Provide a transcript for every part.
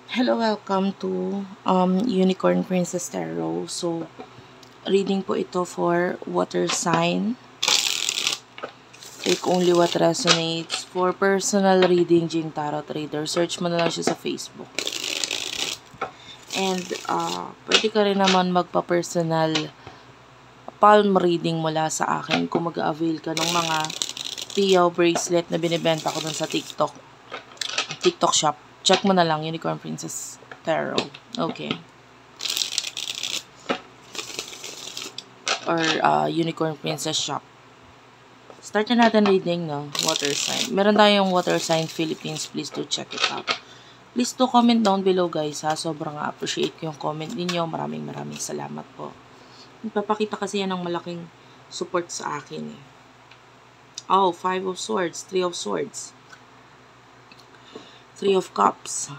Hello, welcome to Unicorn Princess Tarot. So, reading po ito for water sign. Take only what resonates. For personal reading, Jing Tarot Reader, search mo na lang siya sa Facebook. And, pwede ka rin naman magpa-personal palm reading mula sa akin kung mag-avail ka ng mga Pio bracelet na binibenta ko dun sa TikTok shop. Check mo na lang, Unicorn Princess Tarot. Okay. Or Unicorn Princess Shop. Start na natin reading, no? Water sign. Meron tayong water sign Philippines. Please do check it out. Please do comment down below, guys, ha? Sobrang appreciate ko yung comment ninyo. Maraming salamat po. Nagpapakita kasi yan ng malaking support sa akin, eh. Oh, 5 of Swords, 3 of Swords, 3 of Cups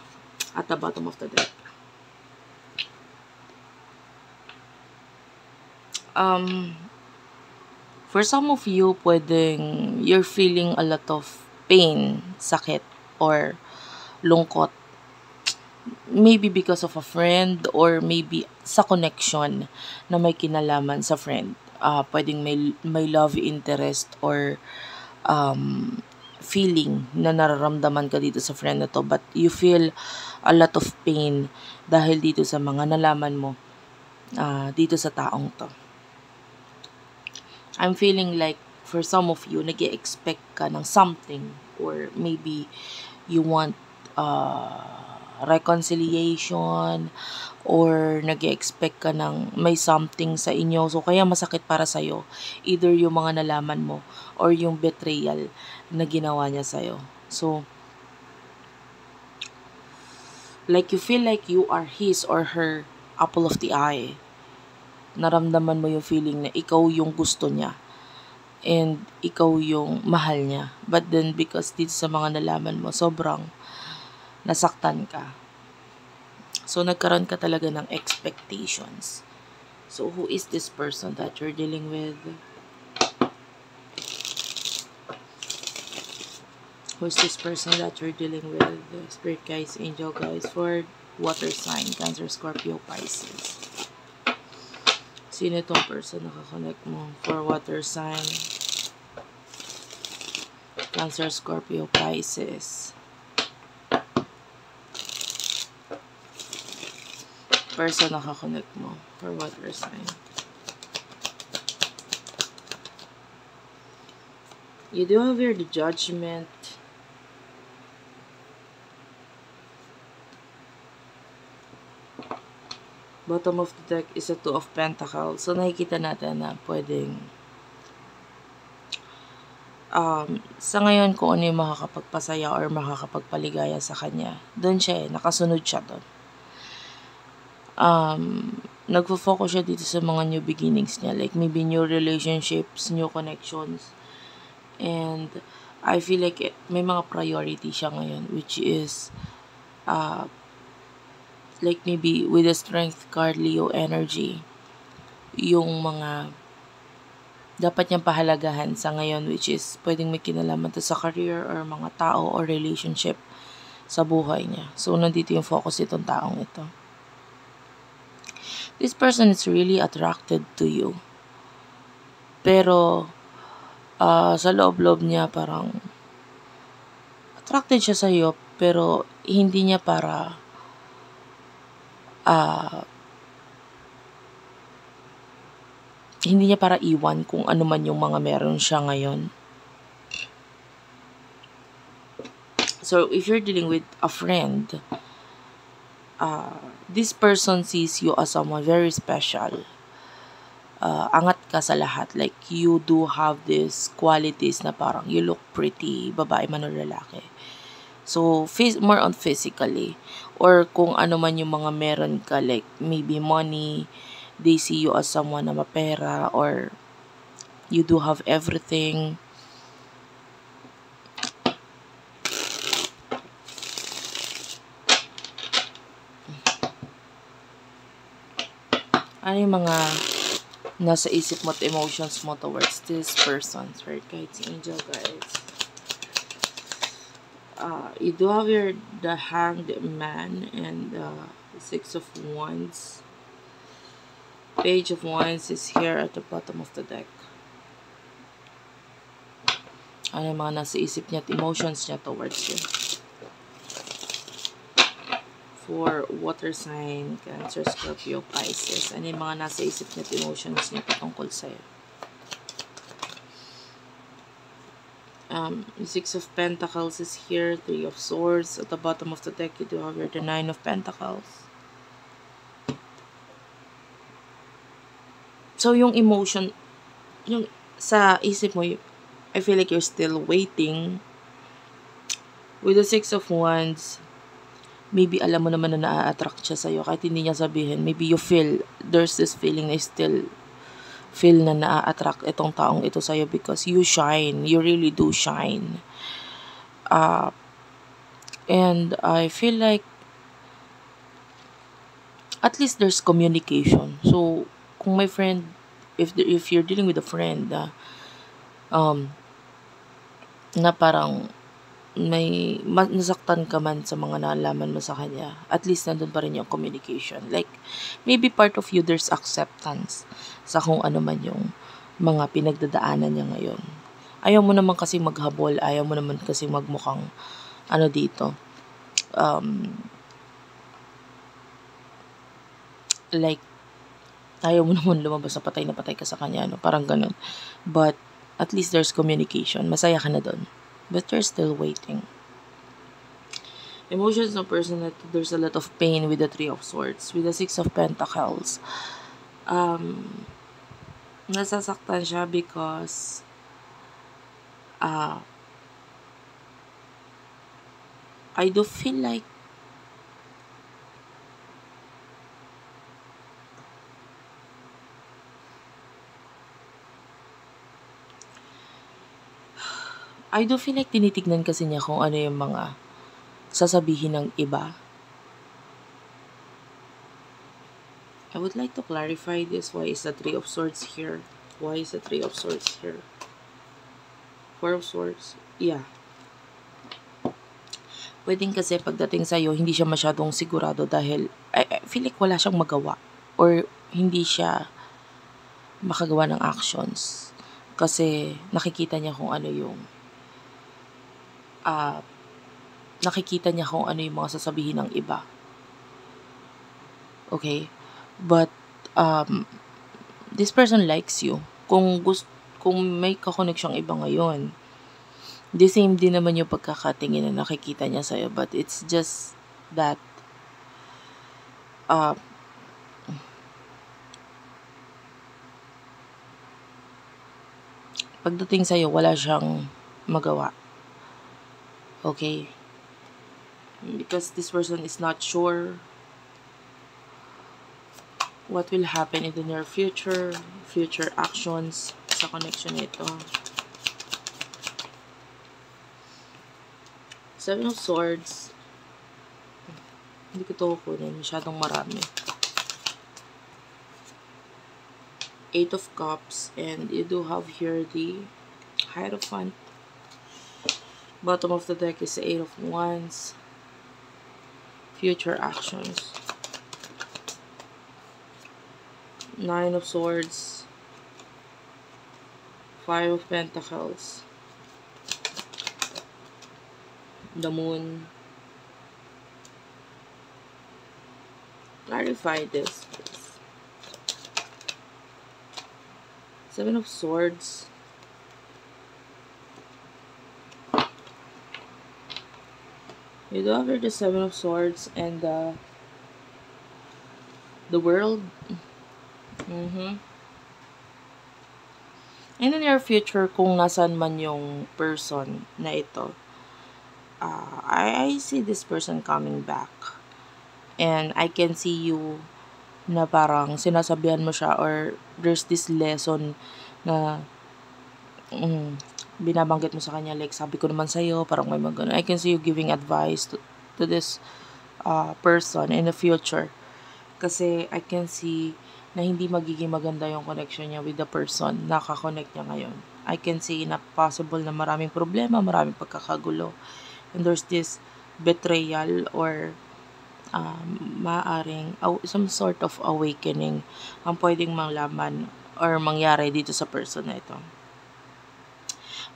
at the bottom of the deck. For some of you, pwedeng you're feeling a lot of pain, sakit, or lungkot. Maybe because of a friend or maybe sa connection na may kinalaman sa friend. Pwedeng may love interest or feeling na nararamdaman ka dito sa friend na to, but you feel a lot of pain dahil dito sa mga nalaman mo dito sa taong to. I'm feeling like for some of you, nag-expect ka ng something or maybe you want reconciliation or nag-expect ka ng may something sa inyo. So, kaya masakit para sa'yo. Either yung mga nalaman mo or yung betrayal na ginawa niya sa'yo. So, like you feel like you are his or her apple of the eye. Naramdaman mo yung feeling na ikaw yung gusto niya and ikaw yung mahal niya. But then because dito sa mga nalaman mo, sobrang nasaktan ka. So nagkaroon ka talaga ng expectations. So who is this person that you're dealing with? Who is this person that you're dealing with? Spirit guides, angel guides for water sign, Cancer, Scorpio, Pisces. Sino itong person na kakonect mo for water sign? Cancer, Scorpio, Pisces. Person na kakonect mo for water sign. You do have here the Judgment. Bottom of the deck is a Two of Pentacles. So, nakikita natin na pwedeng sa ngayon kung ano yung makakapagpasaya or makakapagpaligaya sa kanya. Doon siya nakasunod siya doon. Nagfo-focus siya dito sa mga new beginnings niya. Like maybe new relationships, new connections. And I feel like may mga priority siya ngayon, which is like maybe with the Strength card, Leo energy, yung mga dapat niyang pahalagahan sa ngayon, which is pwedeng may kinalaman to sa career or mga tao or relationship sa buhay niya. So, nandito yung focus itong taong ito. This person is really attracted to you. Pero, sa loob-loob niya parang attracted siya sa iyo, pero hindi niya para iwan kung ano man yung mga meron siya ngayon. So, if you're dealing with a friend, this person sees you as someone very special. Angat ka sa lahat. Like, you do have these qualities na parang you look pretty, babae man o lalaki. So, more on physically. Or kung ano man yung mga meron ka, like maybe money, they see you as someone na mapera, or you do have everything. Ano yung mga nasa isip mo at emotions mo towards this person? Spirit guides, angel guides. You do have your the Hanged Man and Six of Wands. Page of Wands is here at the bottom of the deck. Ano yung mga nasa isip niya at emotions niya towards you? For water sign, Cancer, Scorpio, Pisces. Ano yung mga nasa isip niya at emotions niya patungkol sa'yo? Six of Pentacles is here. Three of Swords. At the bottom of the deck, you do have here the Nine of Pentacles. So, yung emotion, yung sa isip mo, I feel like you're still waiting. With the Six of Wands, maybe alam mo naman na na-attract siya sa'yo kahit hindi niya sabihin. Maybe you feel, there's this feeling na you still feel na na-attract itong taong ito sa'yo because you shine. You really do shine. And I feel like at least there's communication. So, kung may friend, if you're dealing with a friend na parang may nasaktan ka man sa mga nalaman mo sa kanya, at least nandun pa rin yung communication. Like, maybe part of you, there's acceptance sa kung ano man yung mga pinagdadaanan niya ngayon. Ayaw mo naman kasi maghabol, ayaw mo naman kasi magmukhang dito. Like, ayaw mo naman lumabas na patay ka sa kanya, parang ganun. But, at least there's communication. Masaya ka na dun. But you're still waiting. Emotions ng person that there's a lot of pain with the Three of Swords. With the Six of Pentacles. Nasasaktan siya because I do feel like tinitignan kasi niya kung ano yung mga sasabihin ng iba. I would like to clarify this. Why is the Three of Swords here? Why is the Three of Swords here? Four of Swords? Yeah. Pwedeng kasi pagdating sa'yo, hindi siya masyadong sigurado dahil I feel like wala siyang magawa or hindi siya makagawa ng actions. Kasi nakikita niya kung ano yung mga sasabihin ng iba. Okay? But this person likes you. Kung may ka-connection'ng iba ngayon, the same din naman yung pagkakatingin na nakikita niya sa'yo. But it's just that pagdating sa'yo, wala siyang magawa. Okay? Because this person is not sure what will happen in the near future actions sa connection nito. Seven of Swords. Hindi ko ito kukunin. Masyadong marami. Eight of Cups. And you do have here the Hierophant. Bottom of the deck is the Eight of Wands. Future actions. Nine of Swords. Five of Pentacles. The Moon. Clarify this, please. Seven of Swords. You do have here the Seven of Swords and the World. In the near future, kung nasan man yung person na ito, I see this person coming back. And I can see you na parang sinasabihan mo siya or there's this lesson na binabanggit mo sa kanya, like sabi ko naman sa'yo, parang may mga ganun. I can see you giving advice to this person in the future. Kasi I can see na hindi magiging maganda yung connection niya with the person na kakonect niya ngayon. I can see na possible na maraming problema, maraming pagkakagulo. And there's this betrayal or some sort of awakening ang pwedeng malaman or mangyari dito sa person na ito.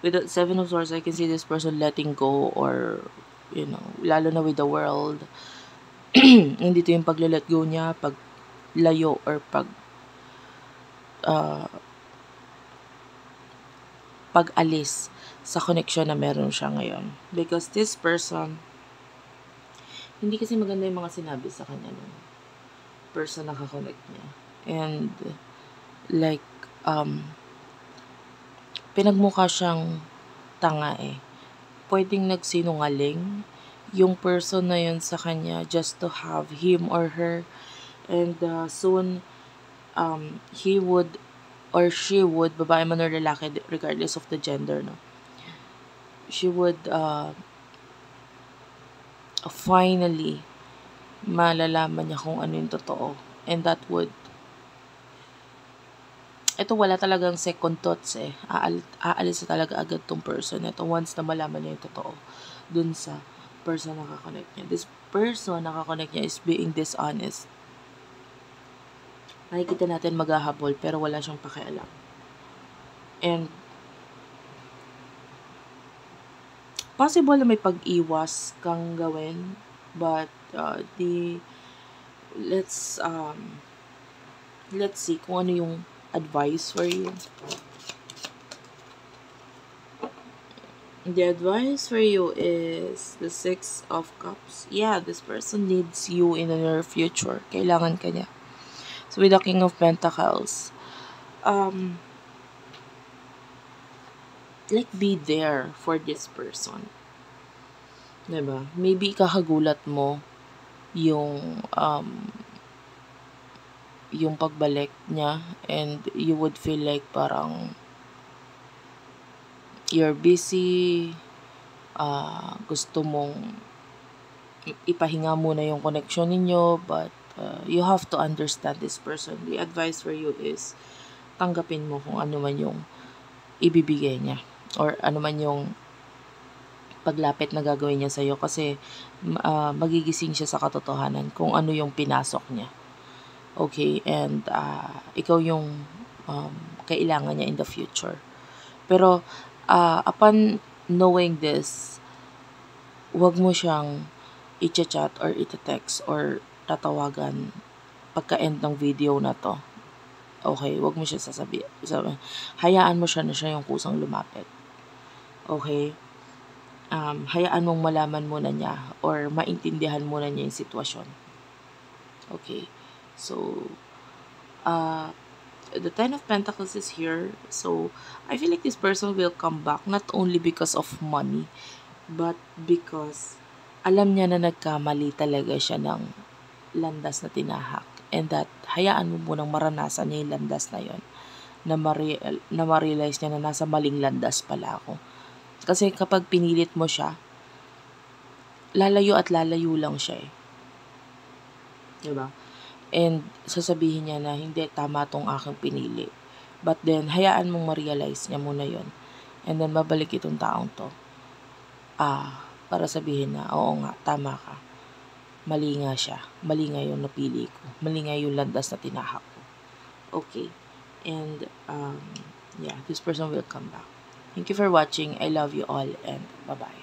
With the Seven of Swords, I can see this person letting go or, lalo na with the world. Nandito yung paglalet go niya, paglayo or pag-alis sa connection na meron siya ngayon. Because this person, hindi kasi maganda yung mga sinabi sa kanya ng person na kakonect niya. And, like, pinagmukha siyang tanga eh. Pwedeng nagsinungaling yung person na yun sa kanya just to have him or her. And soon, he would or she would, babae man or lalaki, regardless of the gender, no? She would finally malalaman niya kung ano yung totoo. And that would, ito wala talagang second thoughts eh. Aalis na talaga agad tong person. Ito once na malaman niya yung totoo dun sa person na kakonect niya. This person na kakonect niya is being dishonest. Nakikita natin maghahabol pero wala siyang pakialam. And possible na may pag-iwas kang gawin, but let's see kung ano yung advice for you. The advice for you is the Six of Cups. Yeah, this person needs you in the near future. Kailangan ka niya. So with the King of Pentacles, like be there for this person. Diba? Maybe kakagulat mo yung pagbalik niya and you would feel like parang you're busy, gusto mong ipahinga muna yung connection ninyo, but you have to understand this person. The advice for you is tanggapin mo kung ano man yung ibibigay niya or ano man yung paglapit na gagawin niya sa'yo kasi magigising siya sa katotohanan kung ano yung pinasok niya. Okay? And ikaw yung kailangan niya in the future. Pero upon knowing this, wag mo siyang i-chat or i-text or tatawagan pagka-end ng video na to. Okay, wag mo siya sasabihin. Hayaan mo siya na siya yung kusang lumapit. Okay? Hayaan mong malaman muna niya or maintindihan muna niya yung sitwasyon. Okay? So, the Ten of Pentacles is here. So, I feel like this person will come back not only because of money, but because alam niya na nagkamali talaga siya ng landas na tinahak. And that, hayaan mo munang maranasan niya yung landas na yon na ma-realize niya na nasa maling landas pala ako. Kasi kapag pinilit mo siya, lalayo at lalayo lang siya eh. Diba? And sasabihin niya na hindi, tama tong aking pinili. But then, hayaan mong ma-realize niya muna yon. And then, babalik itong taong to. Para sabihin na, oo nga, tama ka. Mali nga siya. Mali nga yung napili ko. Mali nga yung landas na tinahak ko. Okay. And, yeah, this person will come back. Thank you for watching. I love you all and bye-bye.